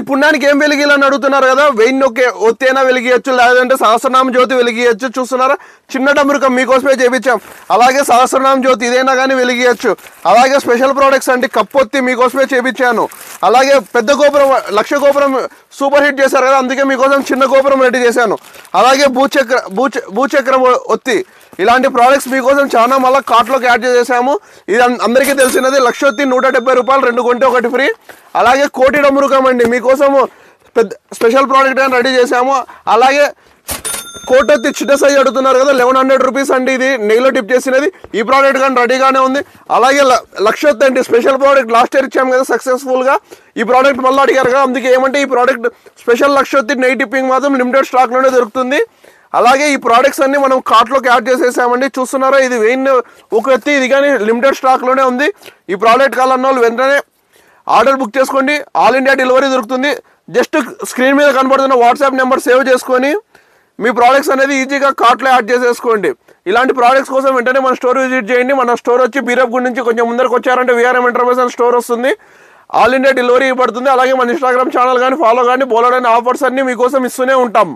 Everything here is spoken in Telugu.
పుణ్యానికి ఏం వెలిగియాలని అడుగుతున్నారు కదా, వెయ్యి ఒత్తైనా వెలిగియచ్చు, లేదంటే సహస్రనామ జ్యోతి వెలిగియచ్చు. చూస్తున్నారా, చిన్న డమరుకం మీకోసమే చేపించాం. అలాగే సహస్రనామ జ్యోతి ఇదైనా కానీ వెలిగియచ్చు. అలాగే స్పెషల్ ప్రోడక్ట్స్ అండి, కప్పొత్తి మీకోసమే చేపించాను. అలాగే పెద్ద గోపురం, లక్ష గోపురం సూపర్ హిట్ చేశారు కదా, అందుకే మీకోసం చిన్న గోపురం రెడీ చేశాను. అలాగే భూచక్రం ఒత్తి, ఇలాంటి ప్రోడక్ట్స్ మీకోసం చాలా మళ్ళీ కార్ట్లోకి యాడ్ చేసాము. ఇది అందరికీ తెలిసినది. లక్షొత్తి 170 రూపాయలు, 2 కొంటే 1 ఫ్రీ. అలాగే కోటి డమరుకం అండి, మీకోసం పెద్ద స్పెషల్ ప్రోడక్ట్ అని రెడీ చేసాము. అలాగే కోటొత్తి చిన్న సైజ్ అడుగుతున్నారు కదా, 1100 రూపీస్ అండి. ఇది నెయ్యిలో టిప్ చేసినది. ఈ ప్రోడక్ట్ కానీ రెడీగానే ఉంది. అలాగే లక్షొత్తి అండి, స్పెషల్ ప్రోడక్ట్ లాస్ట్ ఇయర్ ఇచ్చాము కదా సక్సెస్ఫుల్గా. ఈ ప్రోడక్ట్ మళ్ళీ అడిగారు కదా, అందుకే ఏమంటే ఈ ప్రోడక్ట్ స్పెషల్ లక్షొత్తి నెయ్యి టిప్పింగ్ మాత్రం లిమిటెడ్ స్టాక్లోనే దొరుకుతుంది. అలాగే ఈ ప్రోడక్ట్స్ అన్ని మనం కార్ట్లోకి యాడ్ చేసేసామండి. చూస్తున్నారా, ఇది ఒక ఎత్తి, ఇది కానీ లిమిటెడ్ స్టాక్లోనే ఉంది. ఈ ప్రోడక్ట్ కావాలన్న వాళ్ళు వెంటనే ఆర్డర్ బుక్ చేసుకోండి. ఆల్ ఇండియా డెలివరీ దొరుకుతుంది. జస్ట్ స్క్రీన్ మీద కనబడుతున్న వాట్సాప్ నెంబర్ సేవ్ చేసుకొని మీ ప్రోడక్ట్స్ అనేది ఈజీగా కార్ట్లో యాడ్ చేసేసుకోండి. ఇలాంటి ప్రోడక్ట్స్ కోసం వెంటనే మన స్టోర్ విజిట్ చేయండి. మన స్టోర్ వచ్చి బీరప్గూడ్ నుంచి కొంచెం ముందరకు వచ్చారంటే విఆర్ఎం ఎంటర్ప్రైజెస్ స్టోర్ వస్తుంది. ఆల్ ఇండియా డెలివరీ పడుతుంది. అలాగే మన ఇన్స్టాగ్రామ్ ఛానల్ కానీ ఫాలో కానీ బోలెడని ఆఫర్స్ అన్ని మీకోసం ఇస్తూనే ఉంటాం.